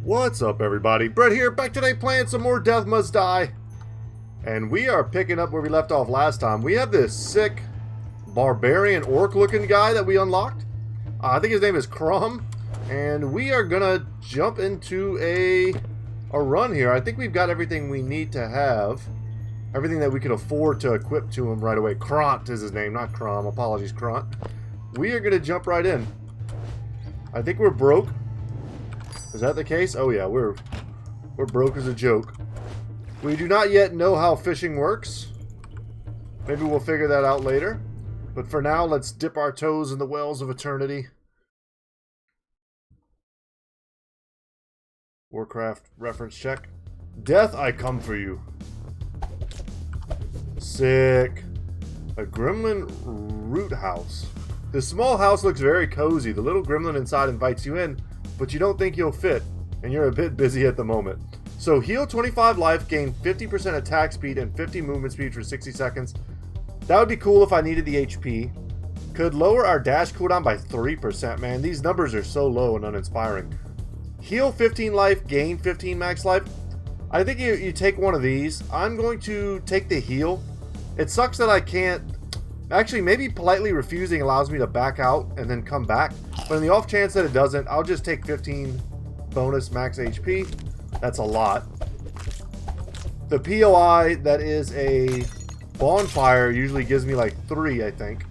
What's up, everybody? Brett here, back today playing some more Death Must Die. And we are picking up where we left off last time. We have this sick barbarian orc looking guy that we unlocked. I think his name is Crumb. And we are gonna jump into a run here. I think we've got everything we need to have. Everything that we could afford to equip to him right away. Kront is his name, not Crumb. Apologies, Kront. We are gonna jump right in. I think we're broke. Is that the case? Oh yeah, we're broke as a joke. We do not yet know how fishing works. Maybe we'll figure that out later. But for now, let's dip our toes in the wells of eternity. Warcraft reference check. Death, I come for you. Sick. A gremlin root house. This small house looks very cozy. The little gremlin inside invites you in, but you don't think you'll fit, and you're a bit busy at the moment. So heal 25 life, gain 50% attack speed and 50 movement speed for 60 seconds. That would be cool if I needed the HP. Could lower our dash cooldown by 3%, man. These numbers are so low and uninspiring. Heal 15 life, gain 15 max life. I think you take one of these. I'm going to take the heal. It sucks that I can't... Actually, maybe politely refusing allows me to back out and then come back. But in the off chance that it doesn't, I'll just take 15 bonus max HP. That's a lot. The POI that is a bonfire usually gives me like 3, I think.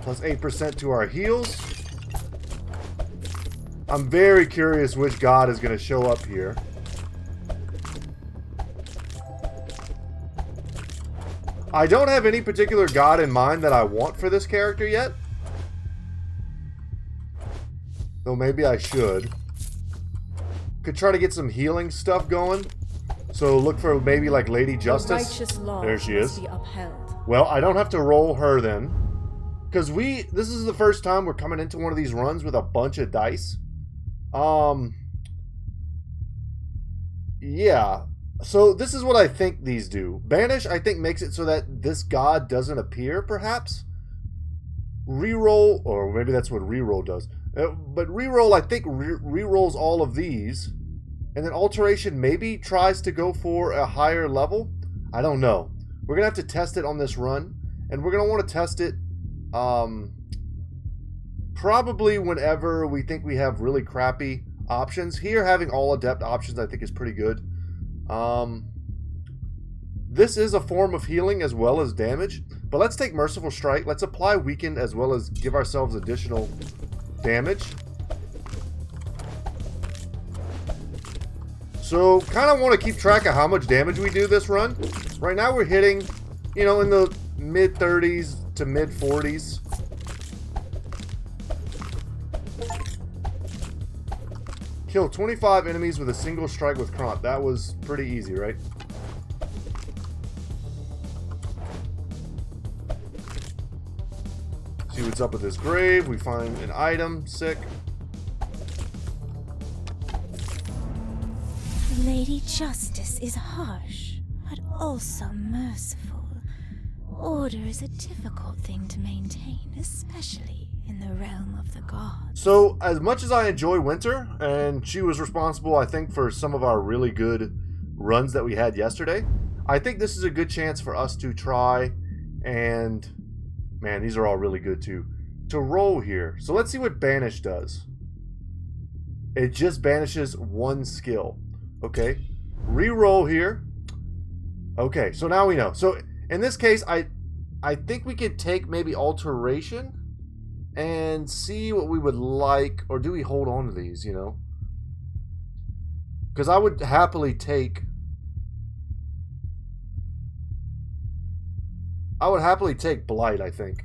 Plus 8% to our heals. I'm very curious which god is going to show up here. I don't have any particular god in mind that I want for this character yet. Though maybe I should. Could try to get some healing stuff going. So look for maybe like Lady Justice. There she is. Well, I don't have to roll her then. Because this is the first time we're coming into one of these runs with a bunch of dice. Yeah. So this is what I think these do. Banish, I think, makes it so that this god doesn't appear, perhaps. Reroll, or maybe that's what reroll does. But reroll, I think, rerolls all of these. And then alteration maybe tries to go for a higher level. I don't know. We're going to have to test it on this run. And we're going to want to test it probably whenever we think we have really crappy options. Here, having all adept options, I think, is pretty good. This is a form of healing as well as damage, but let's take Merciful Strike. Let's apply Weakened as well as give ourselves additional damage. So, kind of want to keep track of how much damage we do this run. Right now we're hitting, you know, in the mid 30s to mid 40s. Kill 25 enemies with a single strike with Kront. That was pretty easy, right? See what's up with this grave. We find an item. Sick. Lady Justice is harsh, but also merciful. Order is a difficult thing to maintain, especially in the realm of the gods. So, as much as I enjoy Winter, and she was responsible, I think, for some of our really good runs that we had yesterday, I think this is a good chance for us to try and... Man, these are all really good, too. To roll here. So, let's see what Banish does. It just banishes one skill. Okay. Reroll here. Okay, so now we know. So, in this case, I think we could take maybe Alteration and see what we would like, or do we hold on to these, you know? Because I would happily take... Blight, I think.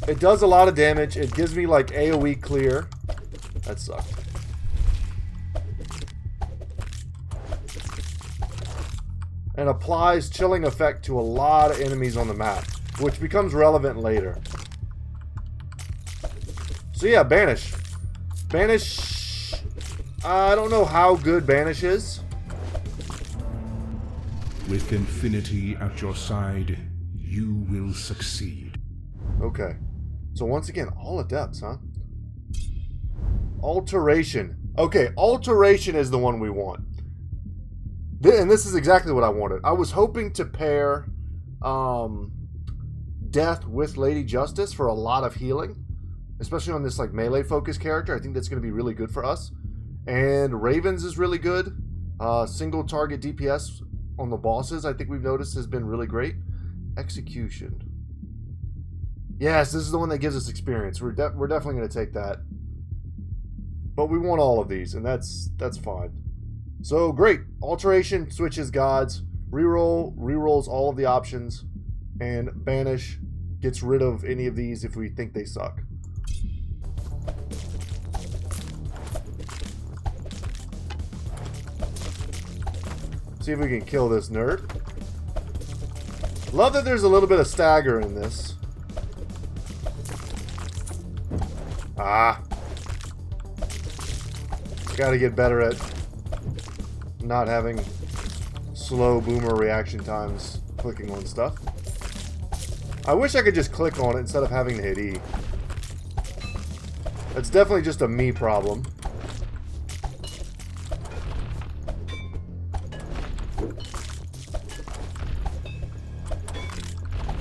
It does a lot of damage. It gives me, like, AoE clear. That sucked. And applies chilling effect to a lot of enemies on the map, which becomes relevant later. So yeah, Banish. Banish... I don't know how good Banish is. With infinity at your side, you will succeed. Okay. So once again, all adepts, huh? Alteration. Okay, alteration is the one we want. And this is exactly what I wanted. I was hoping to pair Death with Lady Justice for a lot of healing, especially on this like melee focused character. I think that's going to be really good for us. And Ravens is really good. Single target DPS on the bosses, I think we've noticed, has been really great. Execution. Yes, this is the one that gives us experience. We're definitely going to take that. But we want all of these, and that's fine. So great. Alteration switches gods. Reroll rerolls all of the options, and banish gets rid of any of these if we think they suck. See if we can kill this nerd. Love that there's a little bit of stagger in this. Ah. Gotta get better at not having slow boomer reaction times clicking on stuff. I wish I could just click on it instead of having to hit E. That's definitely just a me problem.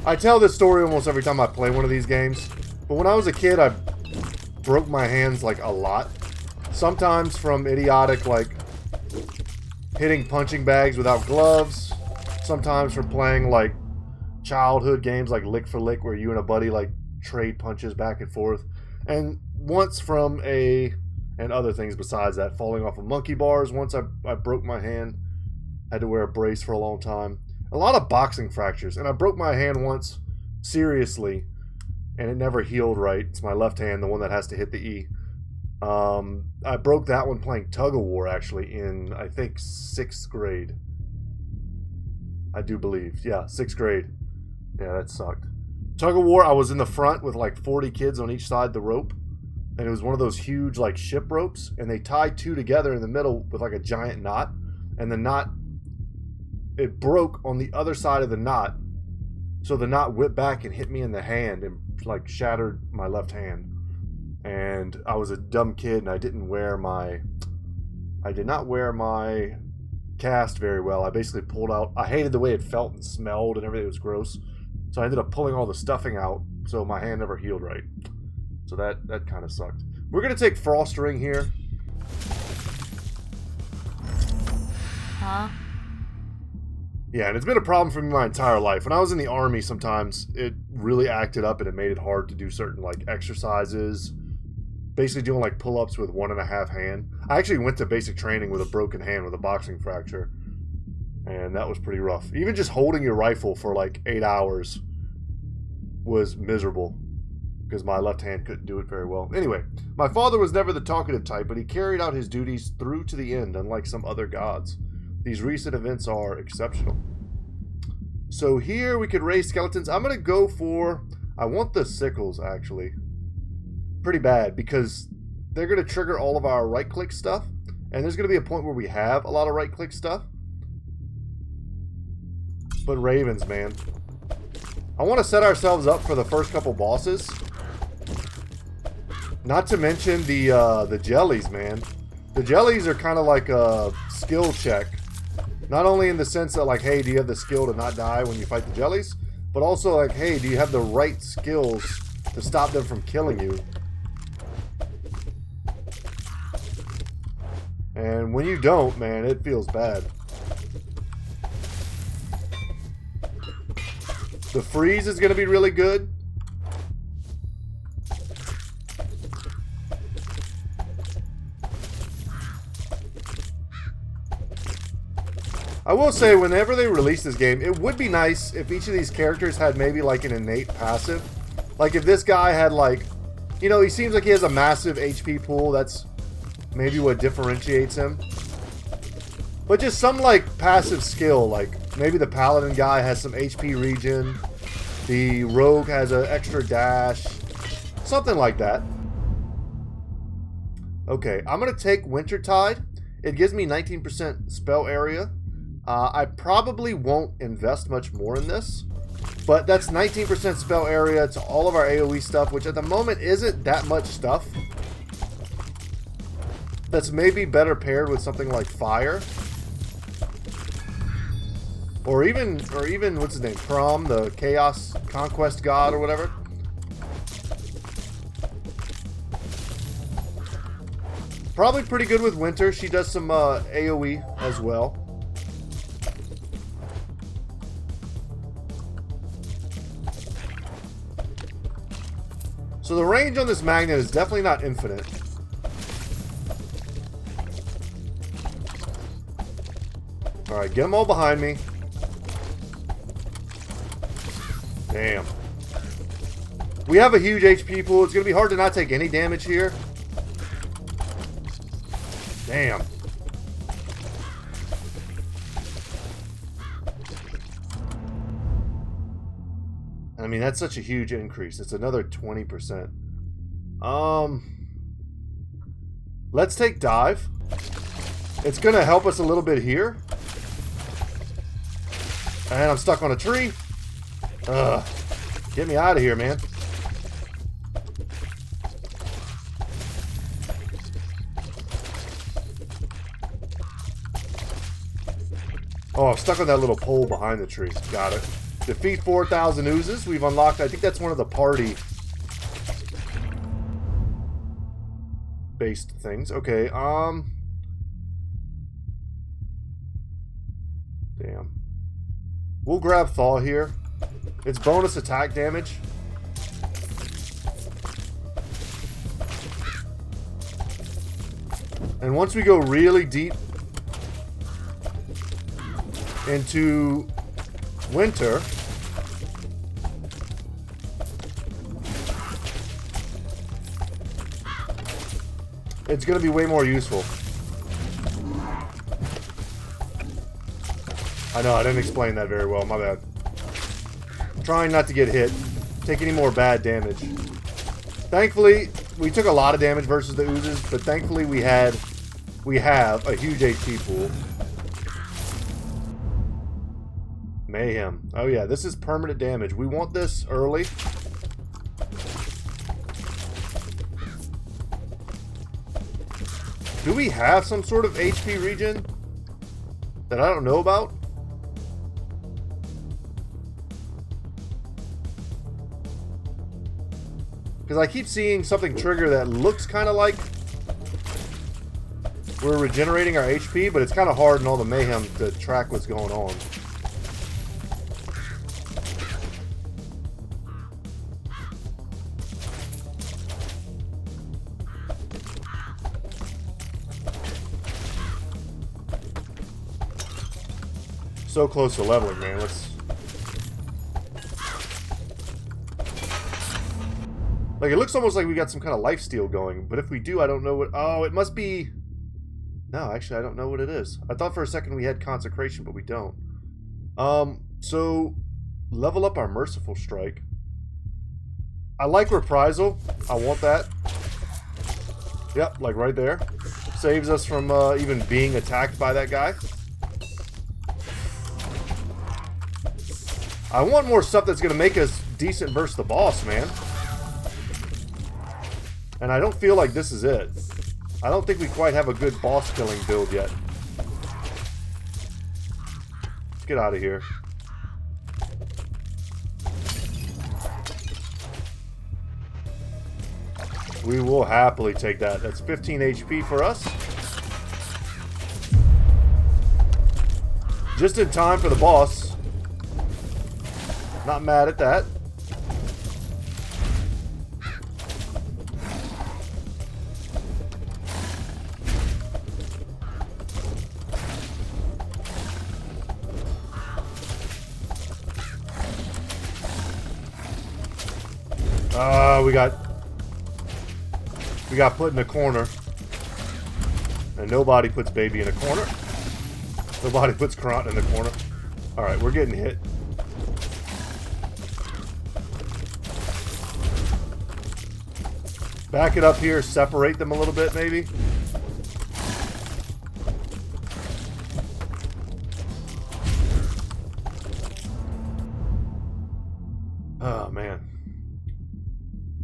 I tell this story almost every time I play one of these games, but when I was a kid, I broke my hands like a lot. Sometimes from idiotic like hitting punching bags without gloves. Sometimes from playing like childhood games like Lick for Lick where you and a buddy like trade punches back and forth. And once from and other things besides that, falling off of monkey bars. Once I broke my hand. I had to wear a brace for a long time. A lot of boxing fractures. And I broke my hand once seriously and it never healed right. It's my left hand, the one that has to hit the E. I broke that one playing tug of war actually in I think 6th grade. I do believe. Yeah, 6th grade. Yeah, that sucked. Tug of war, I was in the front with like 40 kids on each side of the rope. And it was one of those huge like ship ropes. And they tied two together in the middle with like a giant knot. And the knot, it broke on the other side of the knot. So the knot whipped back and hit me in the hand and like shattered my left hand. And I was a dumb kid and I did not wear my cast very well. I basically pulled out, I hated the way it felt and smelled and everything. It was gross. So I ended up pulling all the stuffing out, so my hand never healed right. So that kind of sucked. We're going to take Frost Ring here. Huh? Yeah, and it's been a problem for me my entire life. When I was in the army, sometimes it really acted up and it made it hard to do certain like exercises. Basically doing like pull-ups with 1.5 hand. I actually went to basic training with a broken hand with a boxing fracture. And that was pretty rough. Even just holding your rifle for like 8 hours was miserable. Because my left hand couldn't do it very well. Anyway, my father was never the talkative type, but he carried out his duties through to the end, unlike some other gods. These recent events are exceptional. So here we could raise skeletons. I'm going to go for... I want the sickles, actually. Pretty bad, because they're going to trigger all of our right-click stuff. And there's going to be a point where we have a lot of right-click stuff. But ravens, man. I want to set ourselves up for the first couple bosses. Not to mention the jellies, man. The jellies are kind of like a skill check. Not only in the sense that, like, hey, do you have the skill to not die when you fight the jellies? But also, like, hey, do you have the right skills to stop them from killing you? And when you don't, man, it feels bad. The freeze is going to be really good. I will say, whenever they release this game, it would be nice if each of these characters had maybe like an innate passive. Like if this guy had like, you know, he seems like he has a massive HP pool. That's maybe what differentiates him. But just some like passive skill, like maybe the paladin guy has some HP regen. The rogue has an extra dash. Something like that. Okay, I'm going to take Wintertide. It gives me 19% spell area. I probably won't invest much more in this. But that's 19% spell area to all of our AoE stuff, which at the moment isn't that much stuff. that's maybe better paired with something like fire. Or even what's his name? Prom, the Chaos Conquest God or whatever. Probably pretty good with winter. She does some AoE as well. So the range on this magnet is definitely not infinite. Alright, get them all behind me. Damn. We have a huge HP pool. It's going to be hard to not take any damage here. Damn. I mean, that's such a huge increase. It's another 20%. Let's take dive. It's going to help us a little bit here. And I'm stuck on a tree. Get me out of here, man. Oh, I'm stuck on that little pole behind the tree. Got it. Defeat 4,000 oozes. We've unlocked, I think that's one of the party-based things. Okay, damn. We'll grab Thaw here. It's bonus attack damage. And once we go really deep into winter, it's going to be way more useful. I know, I didn't explain that very well, my bad. I'm trying not to get hit, take any more bad damage. Thankfully, we took a lot of damage versus the oozes, but thankfully we have a huge HP pool. Mayhem. Oh yeah, this is permanent damage. We want this early. Do we have some sort of HP regen that I don't know about? Because I keep seeing something trigger that looks kind of like we're regenerating our HP, but it's kind of hard in all the mayhem to track what's going on. So close to leveling, man. Let's... Like, it looks almost like we got some kind of lifesteal going, but if we do, I don't know what... Oh, it must be... No, actually, I don't know what it is. I thought for a second we had Consecration, but we don't. So, level up our Merciful Strike. I like Reprisal. I want that. Yep, like right there. Saves us from even being attacked by that guy. I want more stuff that's going to make us decent versus the boss, man. And I don't feel like this is it. I don't think we quite have a good boss killing build yet. Let's get out of here. We will happily take that. That's 15 HP for us. Just in time for the boss. Not mad at that. We got put in a corner. And nobody puts baby in a corner. Nobody puts Krant in the corner. Alright, we're getting hit. Back it up here, separate them a little bit, maybe. Oh, man.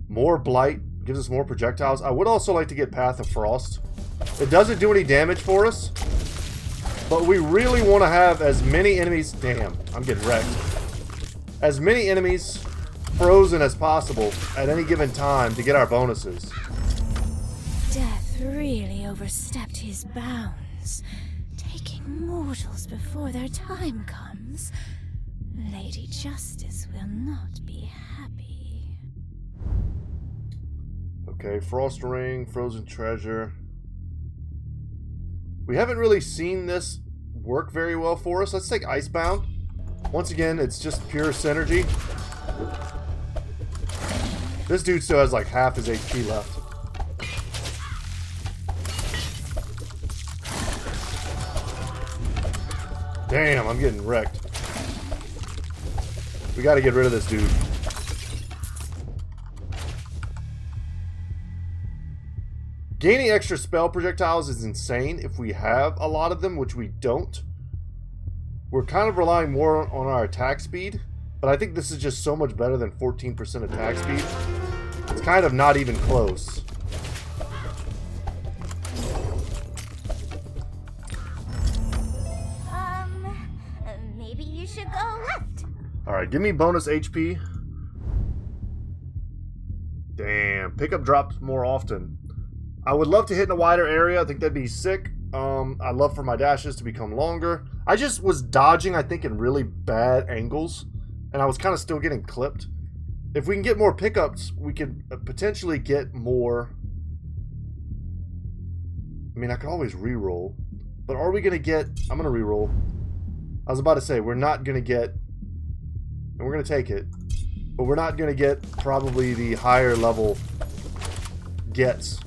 More Blight gives us more projectiles. I would also like to get Path of Frost. It doesn't do any damage for us, but we really want to have as many enemies... Damn, I'm getting wrecked. As many enemies frozen as possible at any given time to get our bonuses. Death really overstepped his bounds, taking mortals before their time comes. Lady Justice will not be happy. Okay, Frost Ring, Frozen Treasure. We haven't really seen this work very well for us. Let's take Icebound. Once again, it's just pure synergy. This dude still has like half his HP left. Damn, I'm getting wrecked. We gotta get rid of this dude. Gaining extra spell projectiles is insane if we have a lot of them, which we don't. We're kind of relying more on our attack speed, but I think this is just so much better than 14% attack speed. It's kind of not even close. Maybe you should go left. Alright, give me bonus HP. Damn, pickup drops more often. I would love to hit in a wider area. I think that'd be sick. I'd love for my dashes to become longer. I just was dodging, I think, in really bad angles, and I was kind of still getting clipped. If we can get more pickups, we could potentially get more. I mean, I could always reroll, but are we going to get... I'm going to reroll. I was about to say, we're not going to get... And we're going to take it, but we're not going to get probably the higher level gets.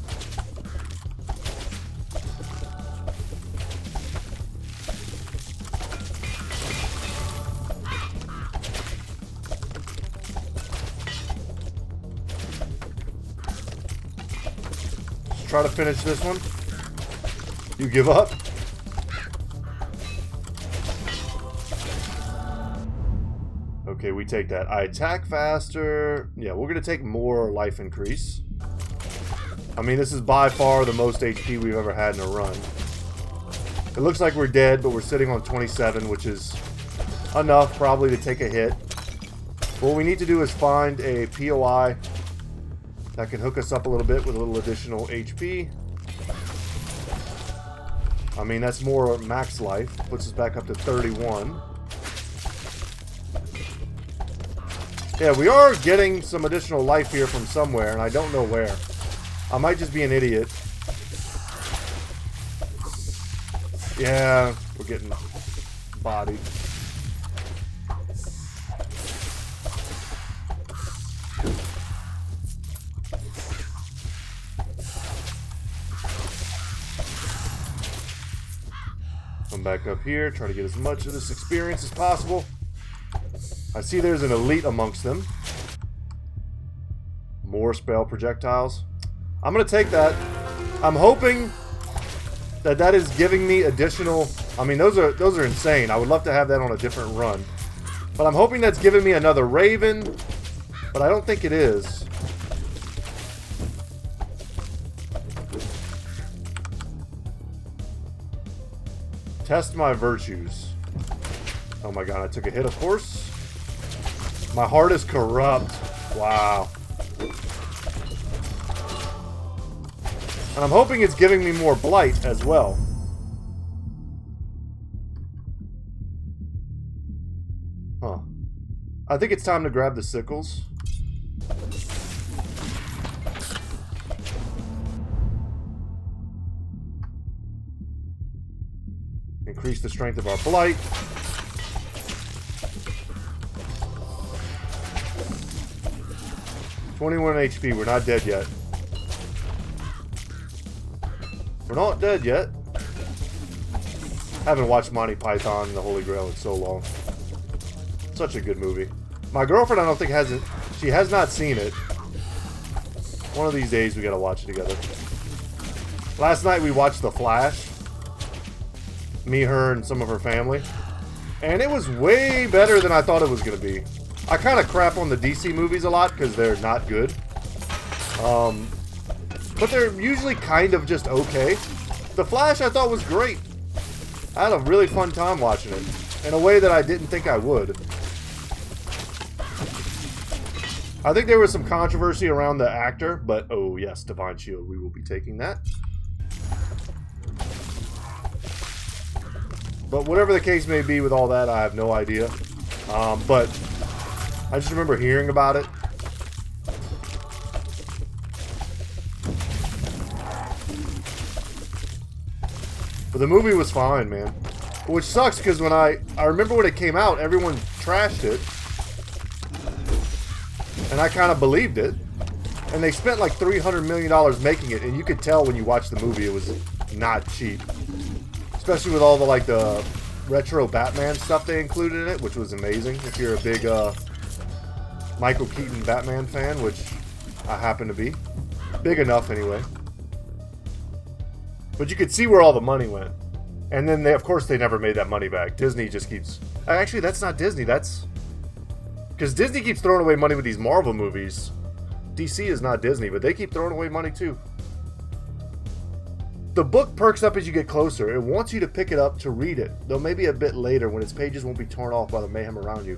Try to finish this one. You give up? Okay, we take that. I attack faster. Yeah, we're going to take more life increase. I mean, this is by far the most HP we've ever had in a run. It looks like we're dead, but we're sitting on 27, which is enough probably to take a hit. What we need to do is find a POI that can hook us up a little bit with a little additional HP. I mean, that's more max life. Puts us back up to 31. Yeah, we are getting some additional life here from somewhere, and I don't know where. I might just be an idiot. Yeah, we're getting bodied. Come back up here, try to get as much of this experience as possible. I see there's an elite amongst them. More spell projectiles. I'm going to take that. I'm hoping that that is giving me additional... I mean, those are insane. I would love to have that on a different run. But I'm hoping that's giving me another Raven. But I don't think it is. Test my virtues. Oh my god, I took a hit, of course. My heart is corrupt. Wow. And I'm hoping it's giving me more blight as well. Huh. I think it's time to grab the sickles. Increase the strength of our blight. $21 HP. We're not dead yet. We're not dead yet. Haven't watched Monty Python and the Holy Grail in so long. Such a good movie. My girlfriend, I don't think hasn't. She has not seen it. One of these days we gotta watch it together. Last night we watched The Flash. Me, her, and some of her family. And it was way better than I thought it was gonna be. I kind of crap on the DC movies a lot because they're not good. But they're usually kind of just okay. The Flash I thought was great. I had a really fun time watching it in a way that I didn't think I would. I think there was some controversy around the actor, but oh yes, Divine Shield, we will be taking that. But whatever the case may be with all that, I have no idea. But I just remember hearing about it. But the movie was fine, man. Which sucks because when I remember when it came out, everyone trashed it. And I kind of believed it. And they spent like $300 million making it, and you could tell when you watched the movie it was not cheap. Especially with all the like the retro Batman stuff they included in it, which was amazing. If you're a big Michael Keaton Batman fan, which I happen to be. Big enough anyway. But you could see where all the money went. And then, of course, they never made that money back. Disney just keeps... Actually, that's not Disney. That's... Because Disney keeps throwing away money with these Marvel movies. DC is not Disney, but they keep throwing away money too. The book perks up as you get closer. It wants you to pick it up to read it, though maybe a bit later when its pages won't be torn off by the mayhem around you.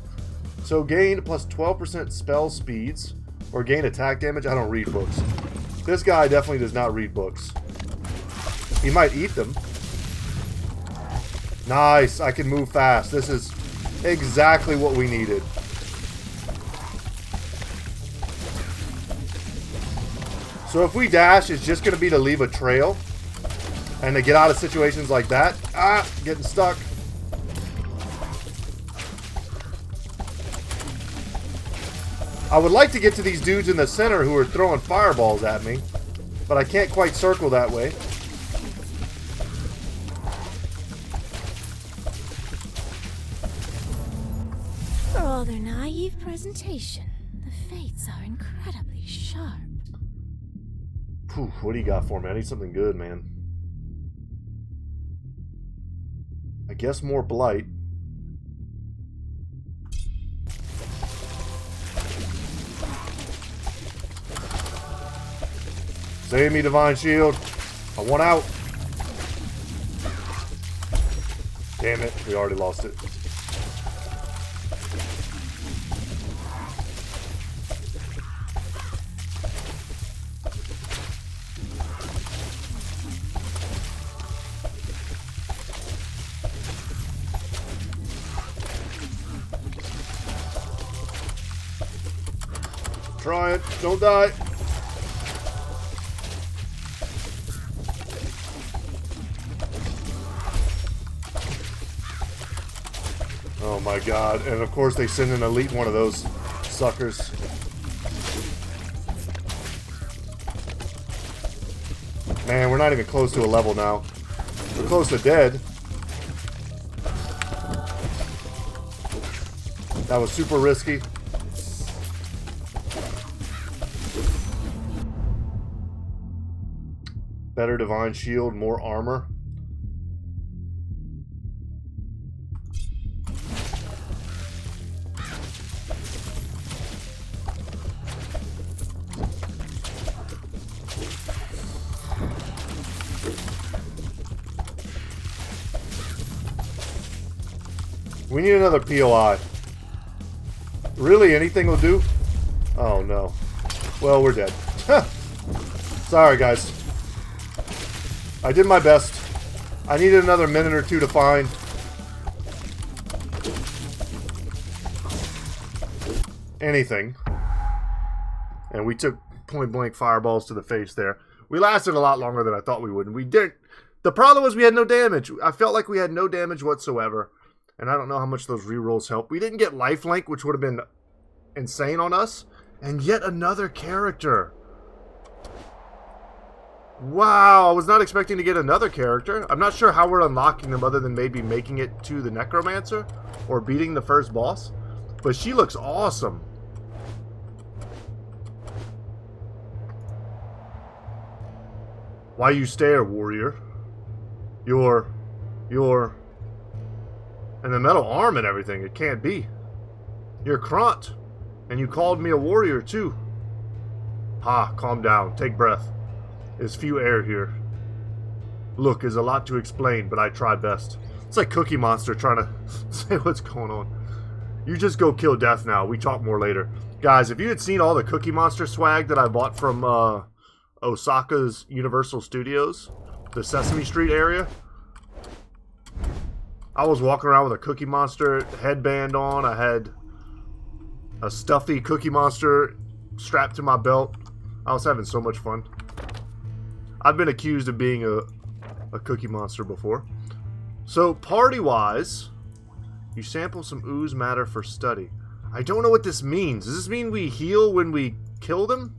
So gain plus 12% spell speeds, or gain attack damage. I don't read books. This guy definitely does not read books. He might eat them. Nice, I can move fast. This is exactly what we needed. So if we dash, it's just going to be to leave a trail. And to get out of situations like that. Ah, getting stuck. I would like to get to these dudes in the center who are throwing fireballs at me. But I can't quite circle that way. For all their naive presentation, the fates are incredibly sharp. Whew, what do you got for me? I need something good, man. I guess more blight. Save me, Divine Shield. I want out. Damn it, we already lost it. Try it. Don't die. Oh my god. And of course they send an elite one of those suckers. Man, we're not even close to a level now. We're close to dead. That was super risky. Better Divine Shield, more armor. We need another POI. Really, anything will do? Oh no. Well, we're dead. Sorry, guys. I did my best. I needed another minute or two to find. Anything. And we took point blank fireballs to the face there. We lasted a lot longer than I thought we would. And we didn't. The problem was we had no damage. I felt like we had no damage whatsoever. And I don't know how much those rerolls help. We didn't get lifelink, which would have been insane on us. And yet another character. Wow, I was not expecting to get another character. I'm not sure how we're unlocking them other than maybe making it to the Necromancer or beating the first boss. But she looks awesome. Why you stare, warrior? You're... And the metal arm and everything, it can't be. You're Krant. And you called me a warrior too. Ha, calm down, take breath. There's few air here. Look, is a lot to explain, but I try best. It's like Cookie Monster trying to say what's going on. You just go kill Death now. We talk more later. Guys, if you had seen all the Cookie Monster swag that I bought from Osaka's Universal Studios, the Sesame Street area, I was walking around with a Cookie Monster headband on. I had a stuffy Cookie Monster strapped to my belt. I was having so much fun. I've been accused of being a Cookie Monster before. So, party-wise, you sample some ooze matter for study. I don't know what this means. Does this mean we heal when we kill them?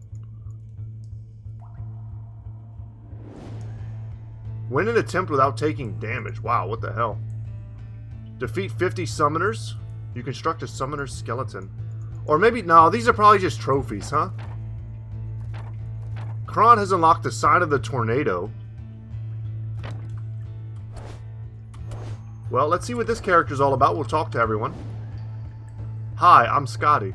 Win an attempt without taking damage. Wow, what the hell? Defeat 50 summoners. You construct a summoner's skeleton. Or maybe, no, these are probably just trophies, huh? Kron has unlocked the sign of the tornado. Well, let's see what this character's all about. We'll talk to everyone. Hi, I'm Scotty.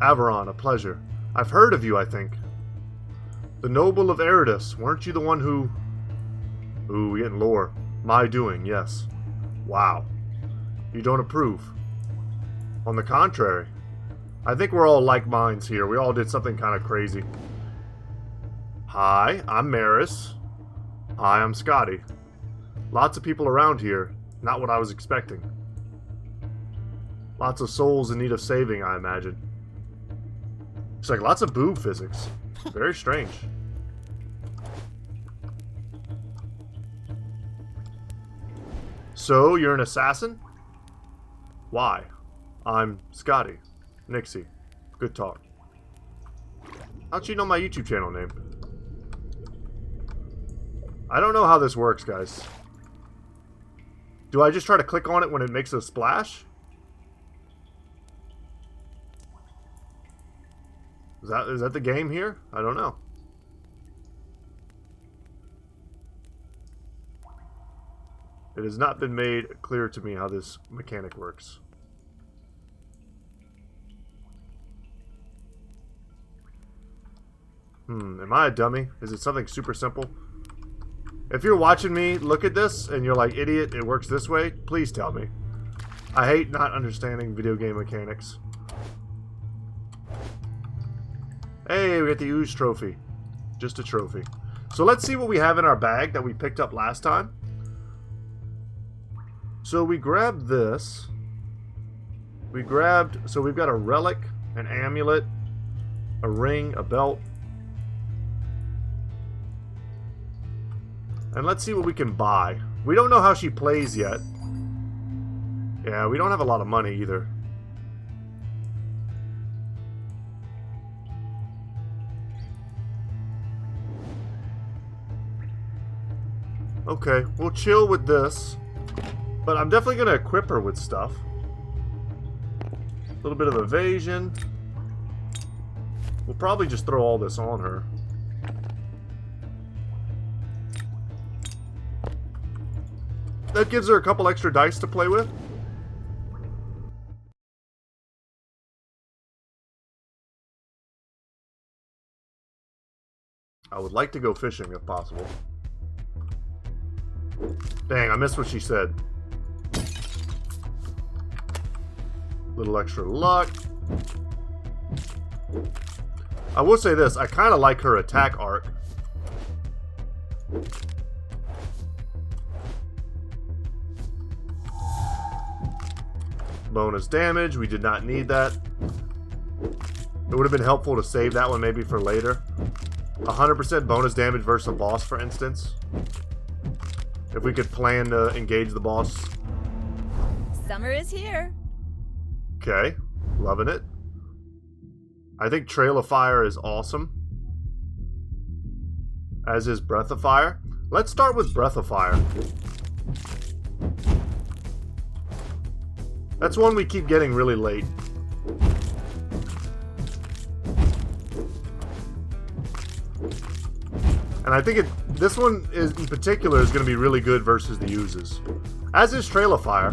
Averon, a pleasure. I've heard of you, I think. The Noble of Eridus. Weren't you the one who... Ooh, we getting lore. My doing, yes. Wow. You don't approve. On the contrary. I think we're all like minds here. We all did something kind of crazy. Hi, I'm Maris. Hi, I'm Scotty. Lots of people around here. Not what I was expecting. Lots of souls in need of saving, I imagine. It's like lots of boob physics. Very strange. So, you're an assassin? Why? I'm Scotty. Nixie. Goodtalk. How'd you know my YouTube channel name? I don't know how this works, guys. Do I just try to click on it when it makes a splash? Is that the game here? I don't know. It has not been made clear to me how this mechanic works. Am I a dummy? Is it something super simple? If you're watching me look at this and you're like, idiot, it works this way, please tell me. I hate not understanding video game mechanics. Hey, we got the ooze trophy. Just a trophy. So let's see what we have in our bag that we picked up last time. So we grabbed this. So we've got a relic, an amulet, a ring, a belt. And let's see what we can buy. We don't know how she plays yet. Yeah, we don't have a lot of money either. Okay, we'll chill with this. But I'm definitely going to equip her with stuff. A little bit of evasion. We'll probably just throw all this on her. That gives her a couple extra dice to play with. I would like to go fishing if possible. Dang, I missed what she said. Little extra luck. I will say this, I kind of like her attack arc. Bonus damage, we did not need that. It would have been helpful to save that one maybe for later. 100% bonus damage versus a boss, for instance. If we could plan to engage the boss. Summer is here. Okay, loving it. I think Trail of Fire is awesome. As is Breath of Fire. Let's start with Breath of Fire. That's one we keep getting really late. And I think this one is, in particular, is going to be really good versus the oozes. As is Trail of Fire.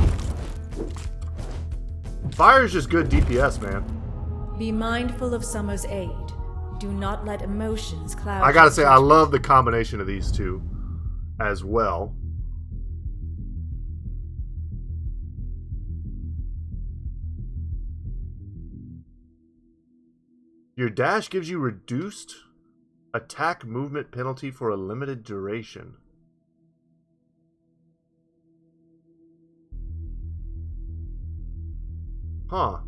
Fire is just good DPS, man. Be mindful of Summer's aid. Do not let emotions cloud. I gotta say, I love the combination of these two. as well. Your dash gives you reduced attack movement penalty for a limited duration. Huh.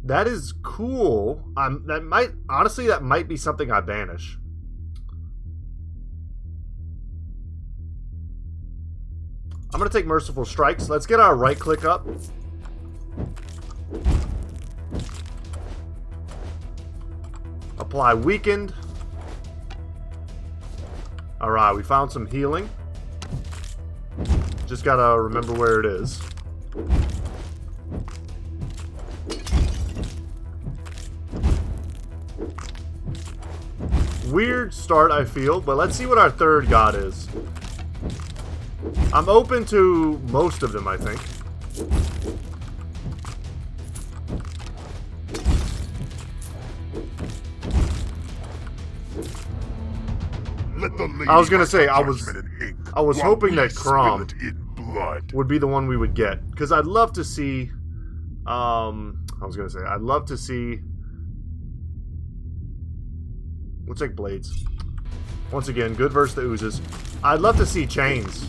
That is cool. That might be something I banish. I'm gonna take Merciful Strikes. Let's get our right click up. Apply Weakened. Alright, we found some healing. Just gotta remember where it is. Weird start, I feel, but let's see what our third god is. I'm open to most of them, I think. I was gonna say, I was hoping that Crom would be the one we would get, because I'd love to see. I'd love to see. We'll take Blades. Once again, good versus the Oozes. I'd love to see Chains.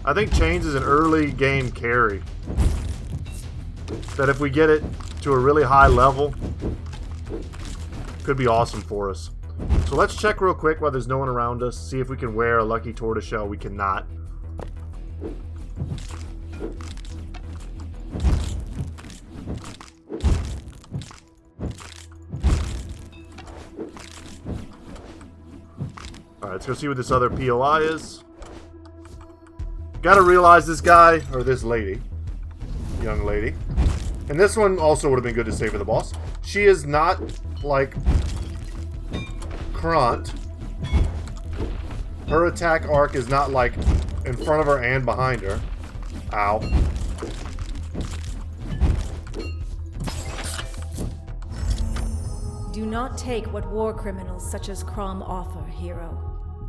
I think Chains is an early game carry. That if we get it to a really high level, could be awesome for us. So let's check real quick while there's no one around us. See if we can wear a Lucky Tortoiseshell. We cannot. Alright, let's go see what this other POI is. Gotta realize this guy, or this lady, young lady, and this one also would have been good to save for the boss. She is not like Krant. Her attack arc is not like in front of her and behind her. Ow. Do not take what war criminals such as Crom offer, hero.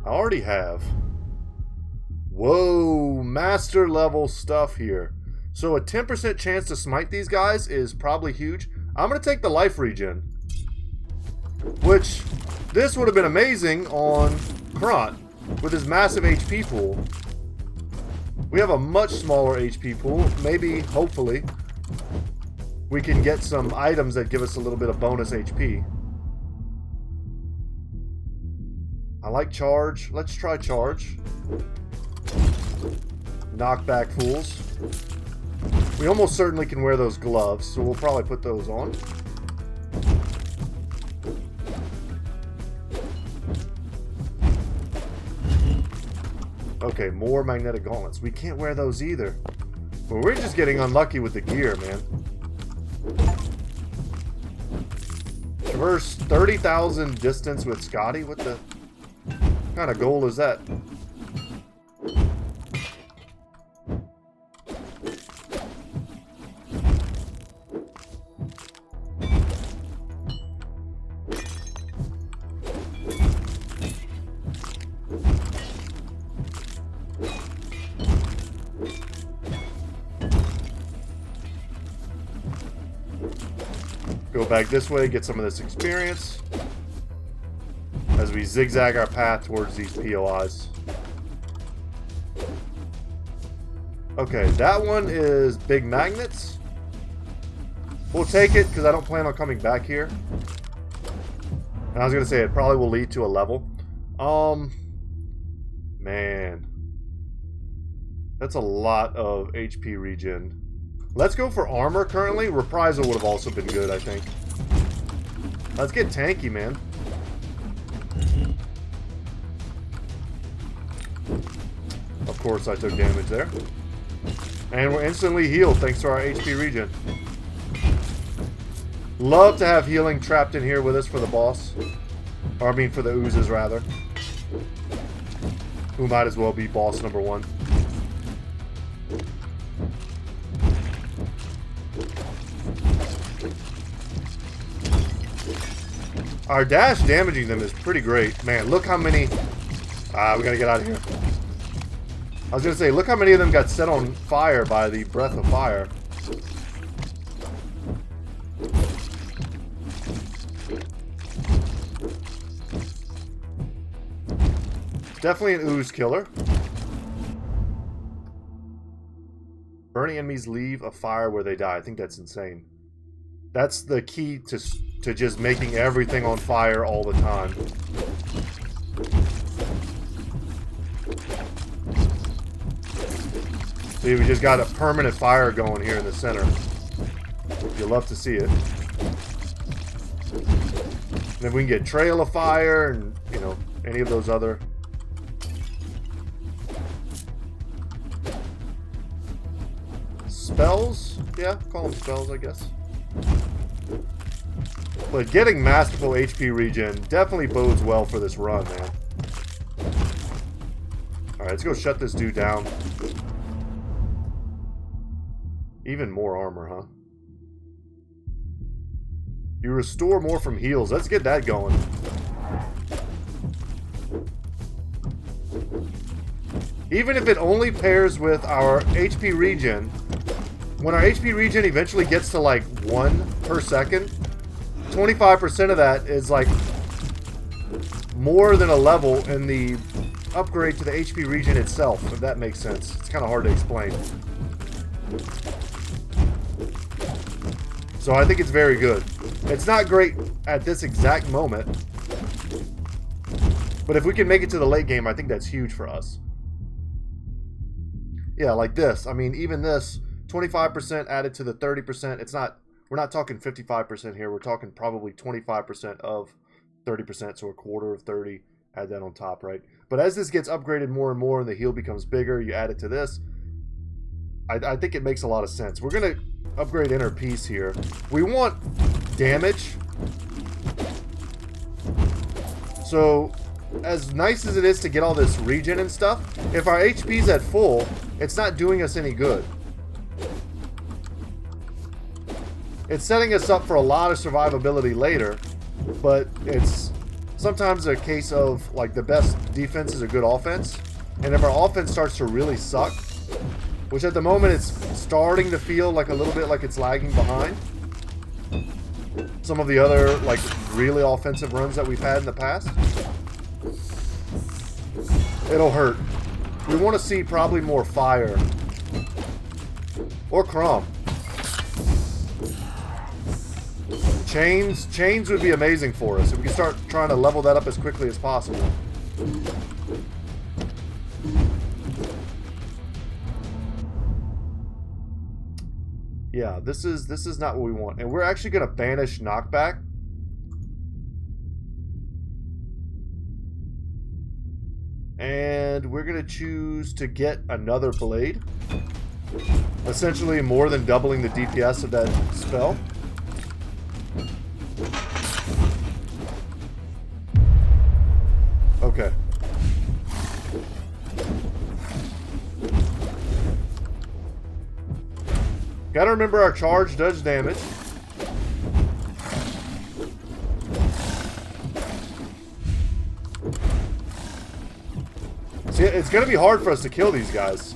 I already have. Whoa, master level stuff here. So a 10% chance to smite these guys is probably huge. I'm going to take the life regen. Which, this would have been amazing on Krant with his massive HP pool. We have a much smaller HP pool. Maybe, hopefully, we can get some items that give us a little bit of bonus HP. I like Charge. Let's try Charge. Knockback fools. We almost certainly can wear those gloves, so we'll probably put those on. Okay, more magnetic gauntlets. We can't wear those either. Well, we're just getting unlucky with the gear, man. Traverse 30,000 distance with Scotty? What the kind of goal is that? Go back this way, get some of this experience as we zigzag our path towards these POIs. Okay, that one is big magnets. We'll take it because I don't plan on coming back here. And I was going to say it probably will lead to a level. Man. That's a lot of HP regen. Let's go for armor currently. Reprisal would have also been good, I think. Let's get tanky, man. Of course I took damage there. And we're instantly healed thanks to our HP regen. Love to have healing trapped in here with us for the boss. Or I mean for the oozes, rather. Who might as well be boss number 1. Our dash damaging them is pretty great. Man, look how many... we gotta get out of here. I was gonna say, look how many of them got set on fire by the breath of fire. Definitely an ooze killer. Burning enemies leave a fire where they die. I think that's insane. That's the key to just making everything on fire all the time. See, we just got a permanent fire going here in the center. You'll love to see it. And if we can get trail of fire and, you know, any of those other... spells? Yeah, call them spells, I guess. But getting masterful HP regen definitely bodes well for this run, man. Alright, let's go shut this dude down. Even more armor, huh? You restore more from heals. Let's get that going. Even if it only pairs with our HP regen, when our HP regen eventually gets to like 1 per second, 25% of that is like more than a level in the upgrade to the HP regen itself, if that makes sense. It's kind of hard to explain. So I think it's very good. It's not great at this exact moment, but if we can make it to the late game, I think that's huge for us. Yeah, like this. I mean, even this, 25% added to the 30%. It's not, we're not talking 55% here. We're talking probably 25% of 30%, so a quarter of 30. Add that on top, right? But as this gets upgraded more and more and the heal becomes bigger, you add it to this. I think it makes a lot of sense. We're going to upgrade inner peace here. We want damage. So, as nice as it is to get all this regen and stuff, if our HP's at full, it's not doing us any good. It's setting us up for a lot of survivability later, but it's sometimes a case of, like, the best defense is a good offense. And if our offense starts to really suck, which at the moment it's starting to feel like a little bit like it's lagging behind some of the other, like, really offensive runs that we've had in the past, it'll hurt. We want to see probably more fire. Or Crom. Chains would be amazing for us if we can start trying to level that up as quickly as possible. Yeah, this is not what we want. And we're actually going to banish knockback. And we're going to choose to get another blade. Essentially more than doubling the DPS of that spell. Okay. Gotta remember our charge does damage. See, it's gonna be hard for us to kill these guys.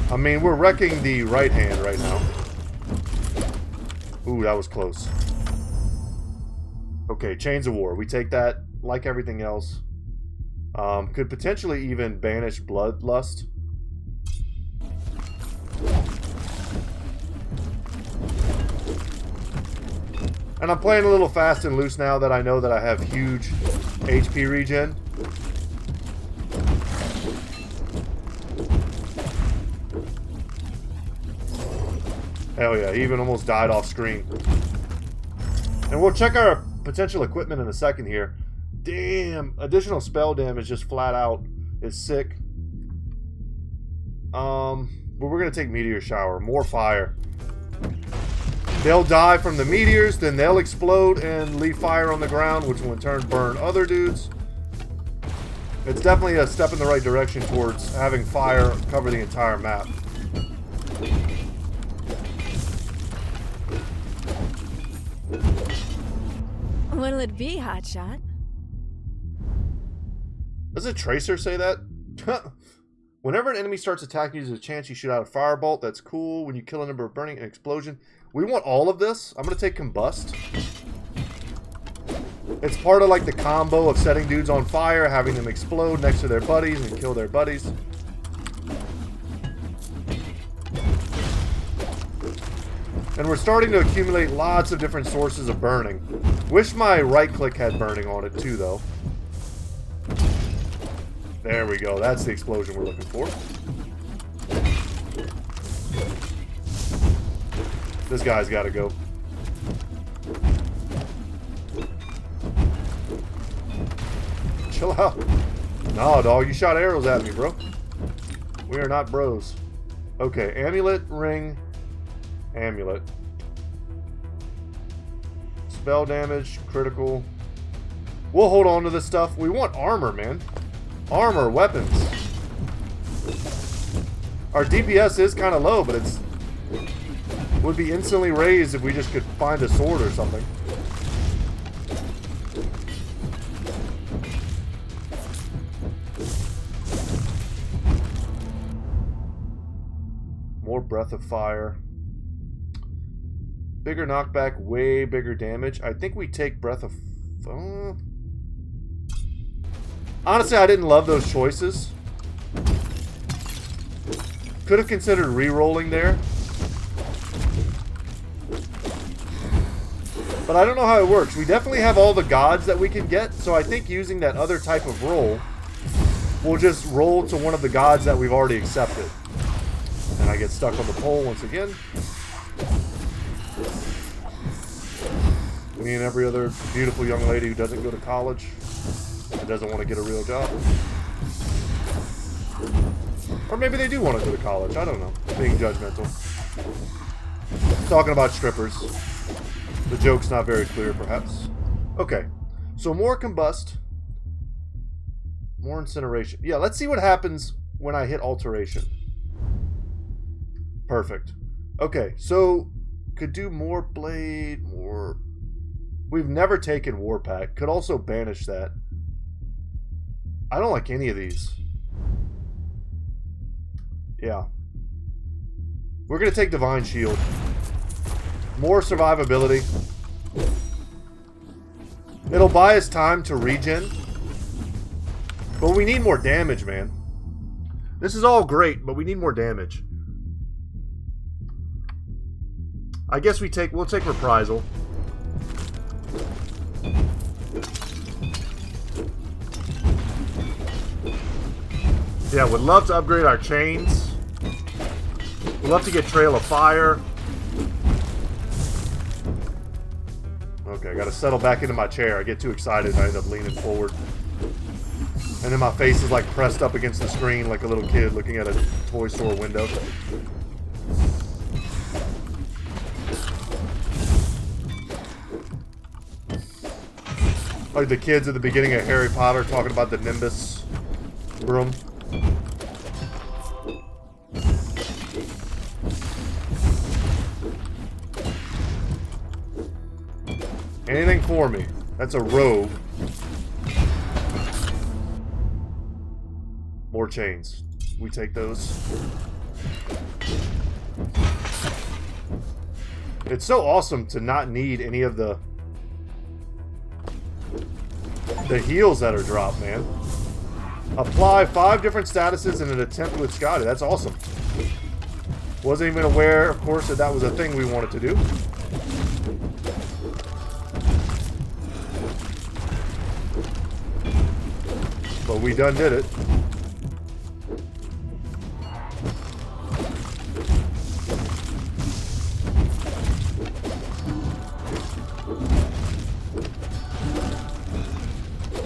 I mean, we're wrecking the right hand right now. Ooh, that was close. Okay, Chains of War. We take that, like everything else. Could potentially even banish Bloodlust. And I'm playing a little fast and loose now that I know that I have huge HP regen. Hell yeah, he even almost died off screen. And we'll check our potential equipment in a second here. Damn, additional spell damage just flat out is sick. But we're gonna take Meteor Shower, more fire. They'll die from the meteors, then they'll explode and leave fire on the ground, which will in turn burn other dudes. It's definitely a step in the right direction towards having fire cover the entire map. What'll it be, Hotshot? Does a tracer say that? Whenever an enemy starts attacking you, there's a chance you shoot out a firebolt. That's cool. When you kill a number of burning, an explosion. We want all of this. I'm going to take Combust. It's part of like the combo of setting dudes on fire, having them explode next to their buddies and kill their buddies. And we're starting to accumulate lots of different sources of burning. Wish my right click had burning on it too, though. There we go. That's the explosion we're looking for. This guy's got to go. Chill out. No, dog. You shot arrows at me, bro. We are not bros. Okay. Amulet, ring, amulet. Spell damage, critical. We'll hold on to this stuff. We want armor, man. Armor, weapons. Our DPS is kind of low, but it's would be instantly raised if we just could find a sword or something. More breath of fire. Bigger knockback, way bigger damage. I think we take breath of... Honestly, I didn't love those choices. Could have considered re-rolling there. But I don't know how it works. We definitely have all the gods that we can get, so I think using that other type of roll, we'll just roll to one of the gods that we've already accepted. And I get stuck on the pole once again. Me and every other beautiful young lady who doesn't go to college and doesn't want to get a real job. Or maybe they do want to go to college. I don't know. Being judgmental. Talking about strippers. The joke's not very clear, perhaps. Okay. So more combust. More incineration. Yeah, let's see what happens when I hit alteration. Perfect. Okay, so could do more blade, more... We've never taken Warpack. Could also banish that. I don't like any of these. Yeah. We're going to take Divine Shield. More survivability. It'll buy us time to regen. But we need more damage, man. This is all great, but we need more damage. I guess we'll take Reprisal. Yeah, would love to upgrade our chains. Would love to get Trail of Fire. Okay, I gotta settle back into my chair. I get too excited and I end up leaning forward. And then my face is like pressed up against the screen like a little kid looking at a toy store window. Like the kids at the beginning of Harry Potter talking about the Nimbus broom. Anything for me. That's a rogue. More chains. We take those. It's so awesome to not need any of the heals that are dropped, man. Apply 5 different statuses in an attempt with Scotty. That's awesome. Wasn't even aware, of course, that was a thing we wanted to do. But we done did it.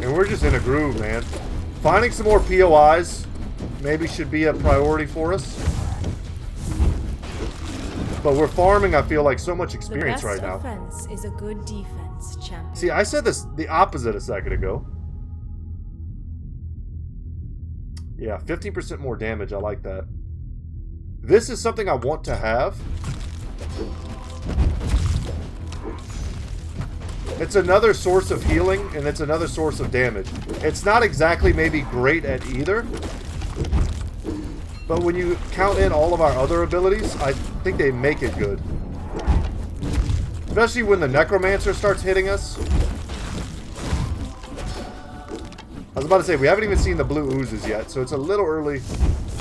And we're just in a groove, man. Finding some more POIs maybe should be a priority for us. But we're farming, I feel like, so much experience right now. The best offense is a good defense, champion. See, I said this the opposite a second ago. Yeah, 15% more damage. I like that. This is something I want to have. It's another source of healing, and it's another source of damage. It's not exactly maybe great at either. But when you count in all of our other abilities, I think they make it good. Especially when the Necromancer starts hitting us. I was about to say, we haven't even seen the blue oozes yet, so it's a little early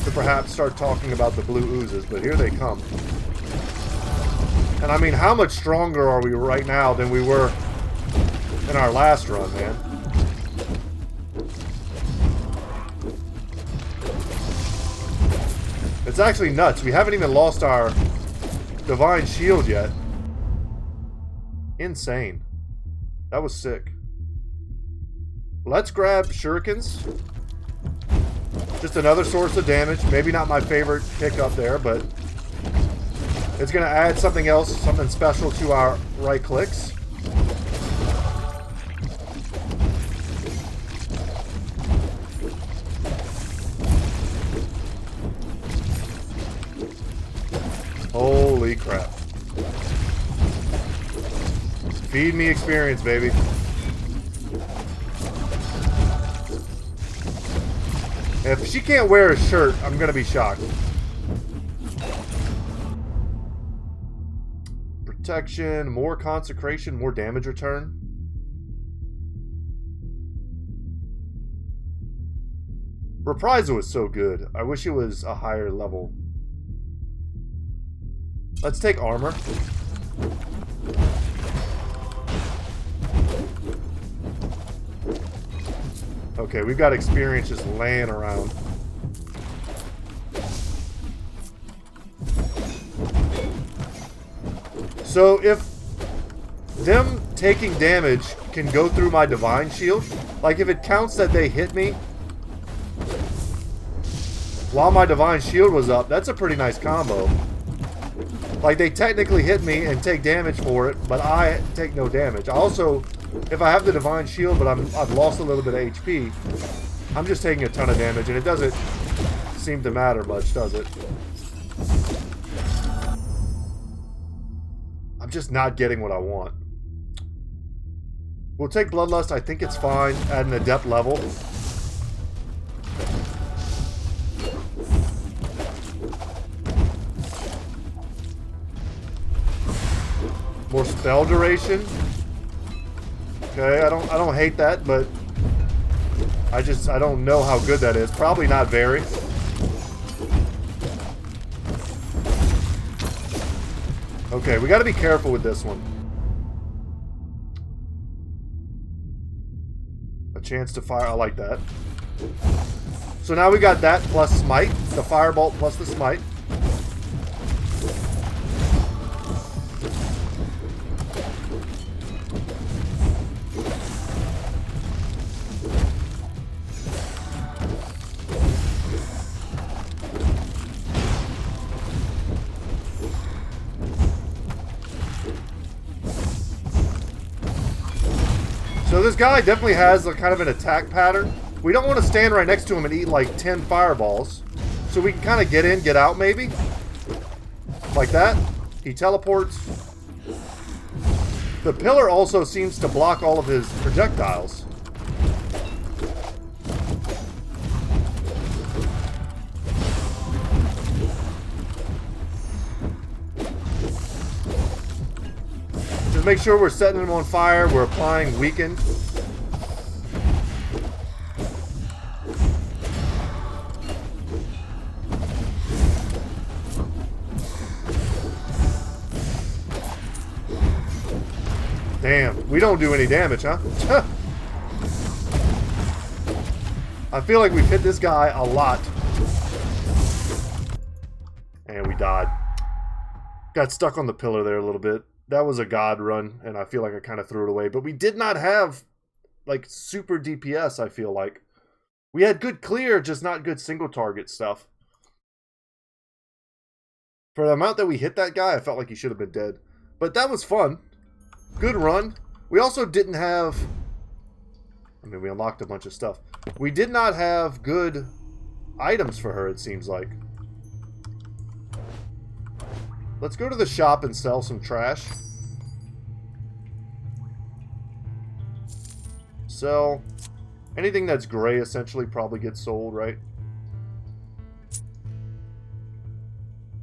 to perhaps start talking about the blue oozes, but here they come. And I mean, how much stronger are we right now than we were in our last run, man? It's actually nuts. We haven't even lost our Divine Shield yet. Insane. That was sick. Let's grab shurikens. Just another source of damage. Maybe not my favorite pick up there, but it's going to add something else, something special to our right clicks. Holy crap. Feed me experience, baby. If she can't wear a shirt, I'm gonna be shocked. Protection, more consecration, more damage return. Reprisal is so good. I wish it was a higher level. Let's take armor. Okay, we've got experience just laying around. So if them taking damage can go through my Divine Shield, like if it counts that they hit me while my Divine Shield was up, that's a pretty nice combo. Like, they technically hit me and take damage for it, but I take no damage. Also, if I have the Divine Shield, but I've lost a little bit of HP, I'm just taking a ton of damage, and it doesn't seem to matter much, does it? I'm just not getting what I want. We'll take Bloodlust. I think it's fine at an Adept level. More spell duration. Okay, I don't hate that, but I don't know how good that is. Probably not very. Okay, we got to be careful with this one. A chance to fire. I like that. So now we got that plus smite, the firebolt plus the smite. So this guy definitely has a kind of an attack pattern. We don't want to stand right next to him and eat like 10 fireballs. So we can kind of get in, get out maybe. Like that. He teleports. The pillar also seems to block all of his projectiles. Just make sure we're setting them on fire. We're applying weaken. Damn, we don't do any damage, huh? I feel like we've hit this guy a lot. And we died. Got stuck on the pillar there a little bit. That was a god run, and I feel like I kind of threw it away. But we did not have, like, super DPS, I feel like. We had good clear, just not good single target stuff. For the amount that we hit that guy, I felt like he should have been dead. But that was fun. Good run. We also didn't have... I mean, we unlocked a bunch of stuff. We did not have good items for her, it seems like. Let's go to the shop and sell some trash. Sell. Anything that's gray essentially probably gets sold, right?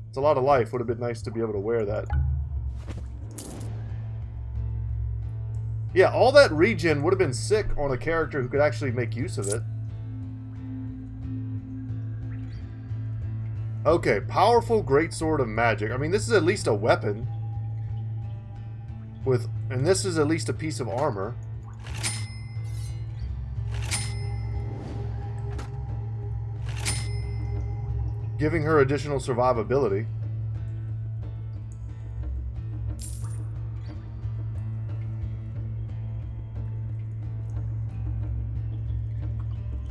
It's a lot of life. Would have been nice to be able to wear that. Yeah, all that regen would have been sick on a character who could actually make use of it. Okay, powerful greatsword of magic. I mean, this is at least a weapon. And this is at least a piece of armor. Giving her additional survivability.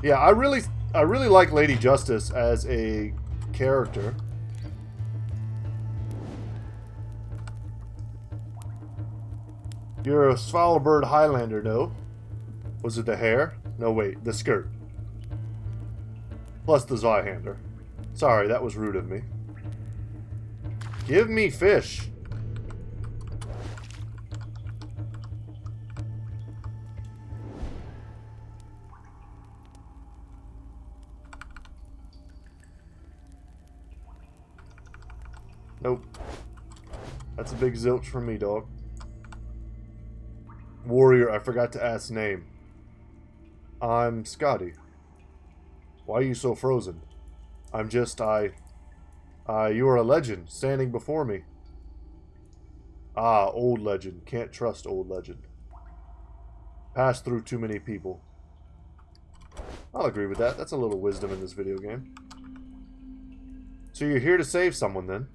Yeah, I really like Lady Justice as a character. You're a Svalbard Highlander, no? Was it the hair? No, wait, the skirt. Plus the Zweihander. Sorry, that was rude of me. Give me fish. Nope. That's a big zilch from me, dog. Warrior, I forgot to ask name. I'm Scotty. Why are you so frozen? I'm just, you are a legend, standing before me. Ah, old legend. Can't trust old legend. Passed through too many people. I'll agree with that. That's a little wisdom in this video game. So you're here to save someone, then?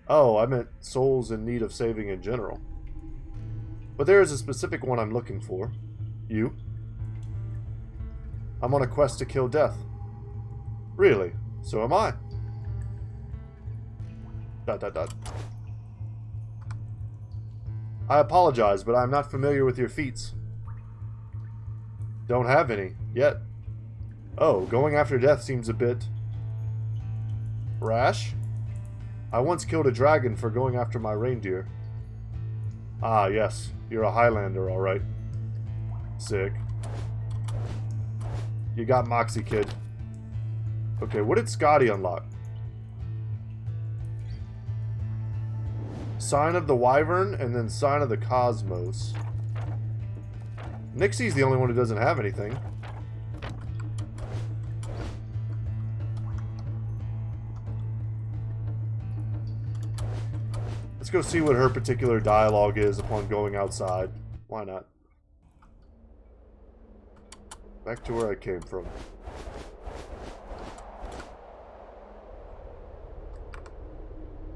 Oh, I meant souls in need of saving in general. But there is a specific one I'm looking for. You? I'm on a quest to kill death. Really? So am I. ... I apologize, but I'm not familiar with your feats. Don't have any, yet. Oh, going after death seems a bit... rash? I once killed a dragon for going after my reindeer. Ah, yes. You're a Highlander, alright. Sick. You got Moxie, kid. Okay, what did Scotty unlock? Sign of the Wyvern, and then Sign of the Cosmos. Nixie's the only one who doesn't have anything. Let's go see what her particular dialogue is upon going outside. Why not? Back to where I came from.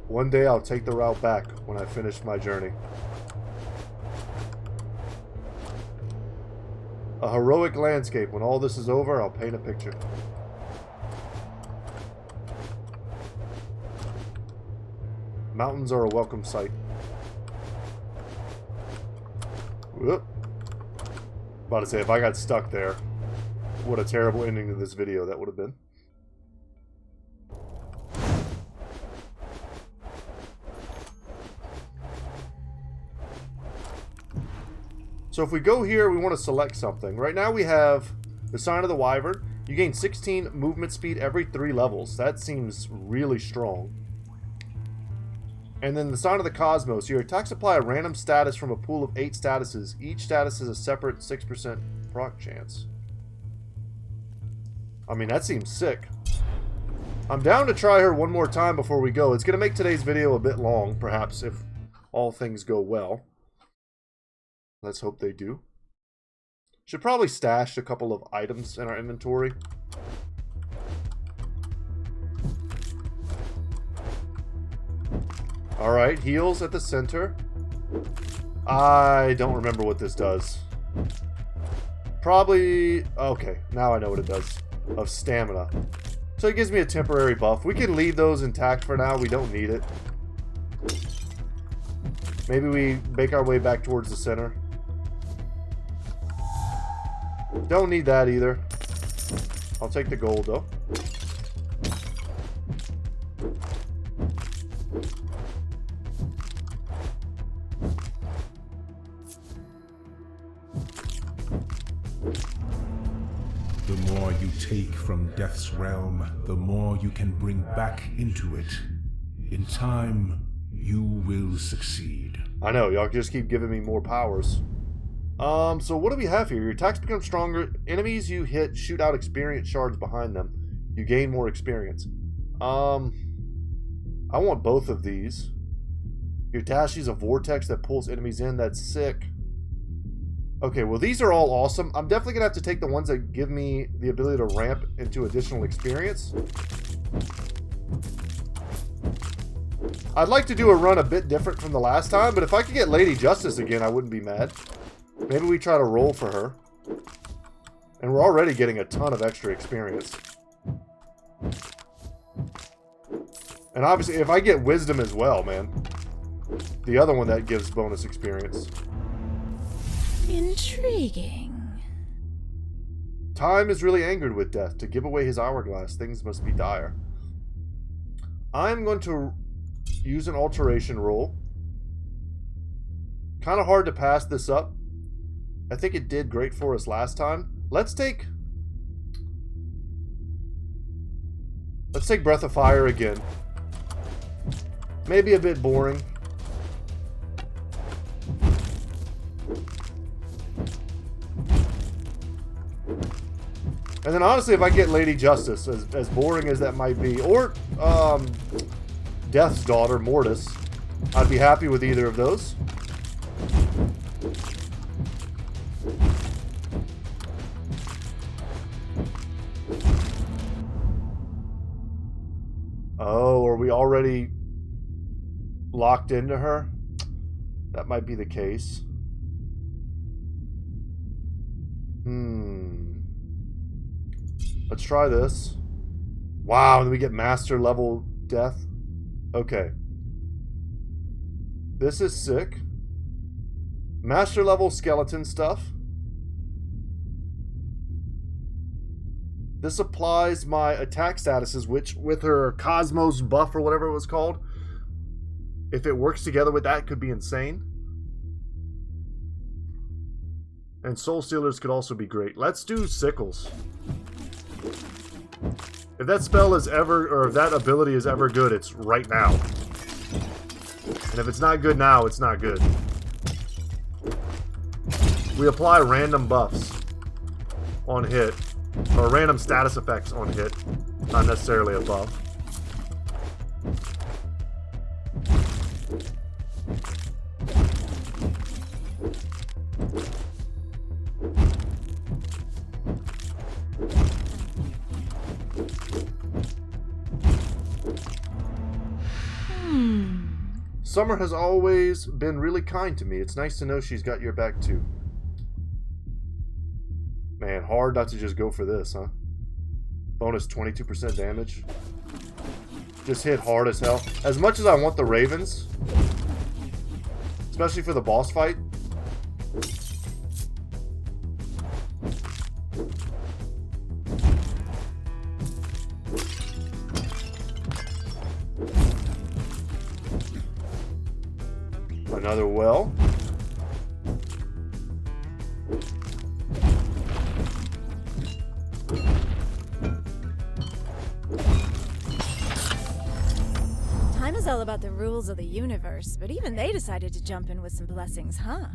One day I'll take the route back when I finish my journey. A heroic landscape. When all this is over, I'll paint a picture. Mountains are a welcome sight. Whoop. About to say, if I got stuck there, what a terrible ending to this video that would have been. So if we go here, we want to select something. Right now we have the Sign of the Wyvern. You gain 16 movement speed every 3 levels. That seems really strong. And then the Sign of the Cosmos. Your attacks apply a random status from a pool of 8 statuses. Each status is a separate 6% proc chance. I mean, that seems sick. I'm down to try her one more time before we go. It's going to make today's video a bit long, perhaps, if all things go well. Let's hope they do. Should probably stash a couple of items in our inventory. Alright, heals at the center. I don't remember what this does. Probably... okay, now I know what it does. Of stamina. So it gives me a temporary buff. We can leave those intact for now. We don't need it. Maybe we make our way back towards the center. Don't need that either. I'll take the gold, though. The more you take from Death's realm, the more you can bring back into it. In time, you will succeed. I know, y'all just keep giving me more powers. So what do we have here? Your attacks become stronger. Enemies you hit shoot out experience shards behind them. You gain more experience. I want both of these. Your dash is a vortex that pulls enemies in. That's sick. Okay, well these are all awesome. I'm definitely gonna have to take the ones that give me the ability to ramp into additional experience. I'd like to do a run a bit different from the last time, but if I could get Lady Justice again, I wouldn't be mad. Maybe we try to roll for her. And we're already getting a ton of extra experience. And obviously, if I get Wisdom as well, man. The other one that gives bonus experience. Intriguing. Time is really angered with Death. To give away his hourglass, things must be dire. I'm going to use an alteration roll. Kind of hard to pass this up. I think it did great for us last time. Let's take Breath of Fire again. Maybe a bit boring. And then honestly, if I get Lady Justice, as boring as that might be, or Death's daughter, Mortis, I'd be happy with either of those. Oh, are we already locked into her? That might be the case. Let's try this. Wow, and then we get master level Death. Okay. This is sick. Master level skeleton stuff. This applies my attack statuses, which with her Cosmos buff or whatever it was called, if it works together with that, could be insane. And Soul Stealers could also be great. Let's do Sickles. If that spell is ever, or if that ability is ever good, it's right now. And if it's not good now, it's not good. We apply random buffs on hit, or random status effects on hit, not necessarily a buff. Summer has always been really kind to me. It's nice to know she's got your back too. Man, hard not to just go for this, huh? Bonus 22% damage. Just hit hard as hell. As much as I want the Ravens, especially for the boss fight, another well. Time is all about the rules of the universe, but even they decided to jump in with some blessings, huh?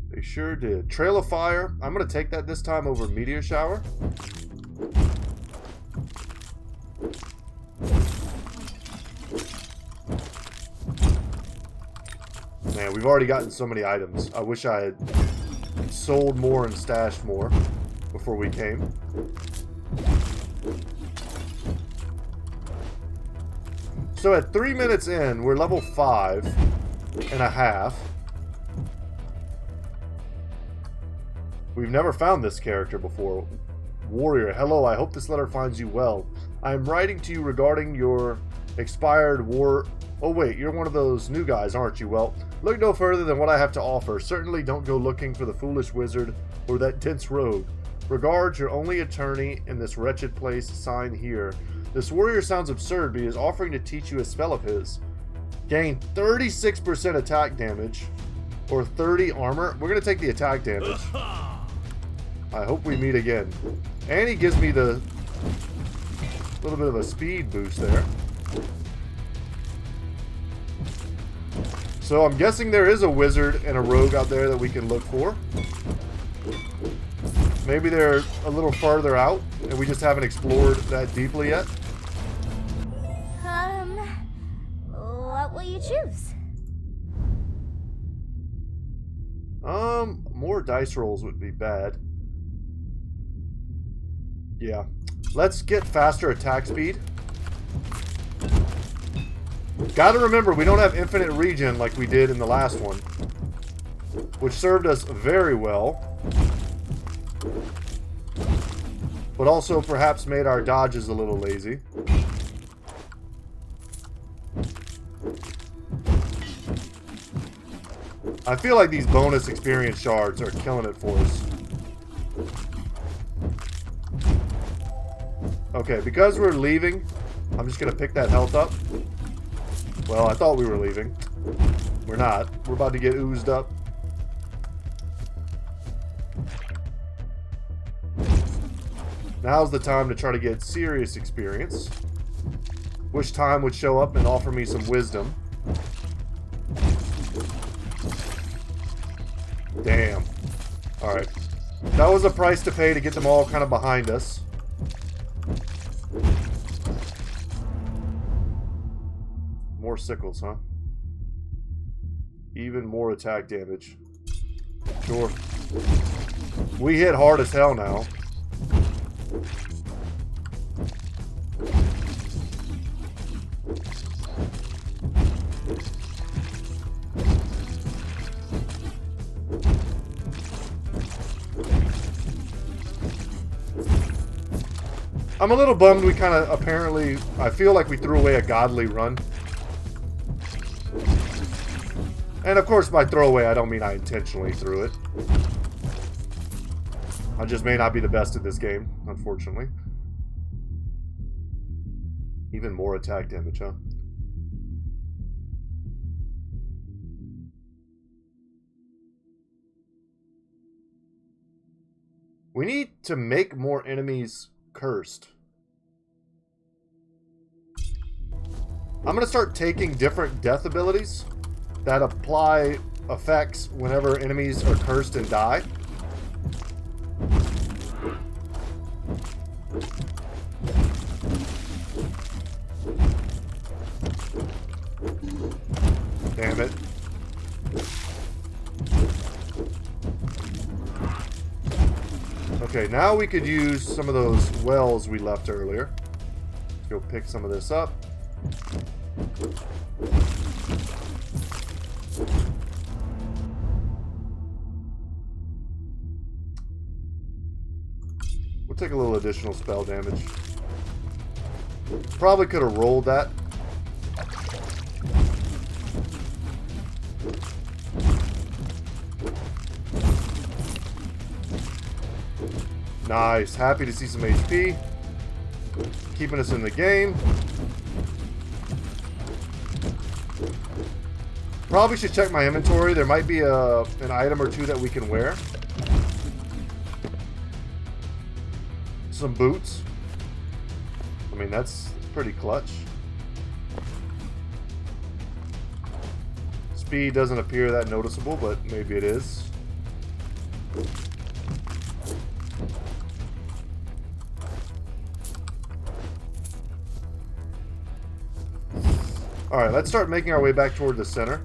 They sure did. Trail of Fire. I'm going to take that this time over Meteor Shower. Man, we've already gotten so many items. I wish I had sold more and stashed more before we came. So at 3 minutes in, we're level 5.5. We've never found this character before. Warrior, hello, I hope this letter finds you well. I am writing to you regarding your expired war... Oh wait, you're one of those new guys, aren't you? Well, look no further than what I have to offer. Certainly don't go looking for the foolish wizard or that dense rogue. Regards, your only attorney in this wretched place, sign here. This warrior sounds absurd, but he is offering to teach you a spell of his. Gain 36% attack damage, or 30 armor. We're going to take the attack damage. I hope we meet again. And he gives me the little bit of a speed boost there. So I'm guessing there is a wizard and a rogue out there that we can look for. Maybe they're a little farther out and we just haven't explored that deeply yet. What will you choose? More dice rolls would be bad. Yeah. Let's get faster attack speed. Gotta remember, we don't have infinite regen like we did in the last one, which served us very well, but also perhaps made our dodges a little lazy. I feel like these bonus experience shards are killing it for us. Okay, because we're leaving, I'm just going to pick that health up. Well, I thought we were leaving. We're not. We're about to get oozed up. Now's the time to try to get serious experience. Wish time would show up and offer me some wisdom. Damn. Alright. That was a price to pay to get them all kind of behind us. More sickles, huh? Even more attack damage. Sure. We hit hard as hell now. I'm a little bummed we kind of apparently... I feel like we threw away a godly run. And of course by throwaway I don't mean I intentionally threw it. I just may not be the best at this game, unfortunately. Even more attack damage, huh? We need to make more enemies cursed. I'm going to start taking different death abilities that apply effects whenever enemies are cursed and die. Damn it. Okay, now we could use some of those wells we left earlier. Let's go pick some of this up. We'll take a little additional spell damage. Probably could have rolled that. Nice. Happy to see some HP. Keeping us in the game. Probably should check my inventory. There might be an item or two that we can wear. Some boots. I mean, that's pretty clutch. Speed doesn't appear that noticeable, but maybe it is. Alright, let's start making our way back toward the center.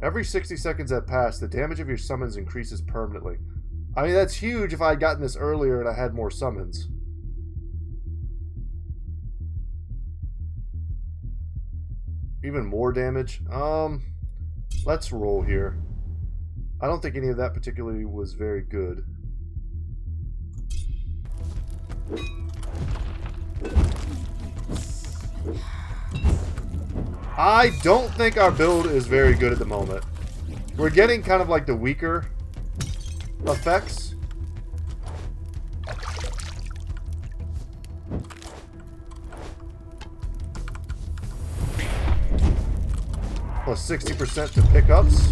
Every 60 seconds that pass, the damage of your summons increases permanently. I mean, that's huge if I had gotten this earlier and I had more summons. Even more damage? Let's roll here. I don't think any of that particularly was very good. I don't think our build is very good at the moment. We're getting kind of like the weaker effects. Plus 60% to pickups.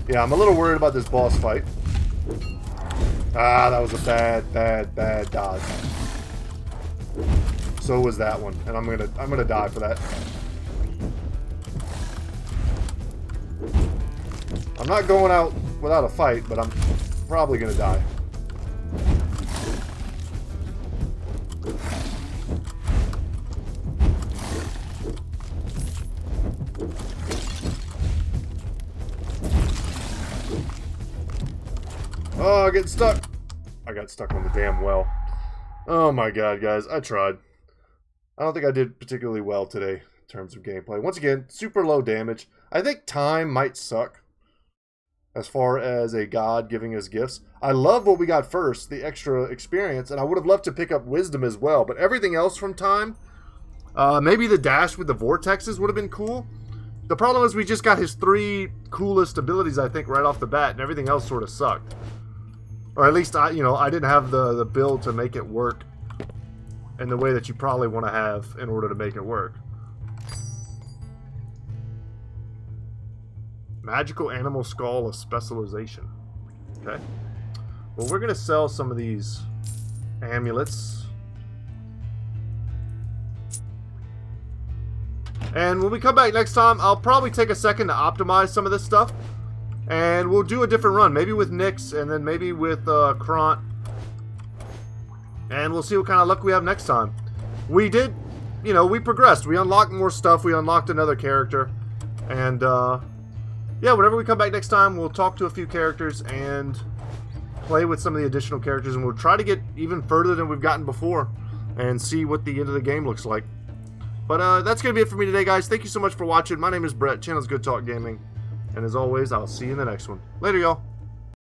Yeah, I'm a little worried about this boss fight. Ah, that was a bad dodge. So was that one, and I'm gonna die for that. I'm not going out without a fight, but I'm probably gonna die. Oh, I get stuck. I got stuck on the damn well. Oh my god, guys. I tried. I don't think I did particularly well today in terms of gameplay. Once again, super low damage. I think time might suck as far as a god giving us gifts. I love what we got first, the extra experience, and I would have loved to pick up wisdom as well, but everything else from time, maybe the dash with the vortexes would have been cool. The problem is we just got his 3 coolest abilities, I think, right off the bat, and everything else sort of sucked. Or at least, I didn't have the build to make it work in the way that you probably want to have in order to make it work. Magical Animal Skull of Specialization. Okay. Well, we're going to sell some of these amulets. And when we come back next time, I'll probably take a second to optimize some of this stuff. And we'll do a different run. Maybe with Nyx, and then maybe with Krant. And we'll see what kind of luck we have next time. We did, we progressed. We unlocked more stuff. We unlocked another character. And, yeah, whenever we come back next time, we'll talk to a few characters and play with some of the additional characters. And we'll try to get even further than we've gotten before and see what the end of the game looks like. But that's going to be it for me today, guys. Thank you so much for watching. My name is Brett. Channel's Goodtalk Gaming. And as always, I'll see you in the next one. Later, y'all.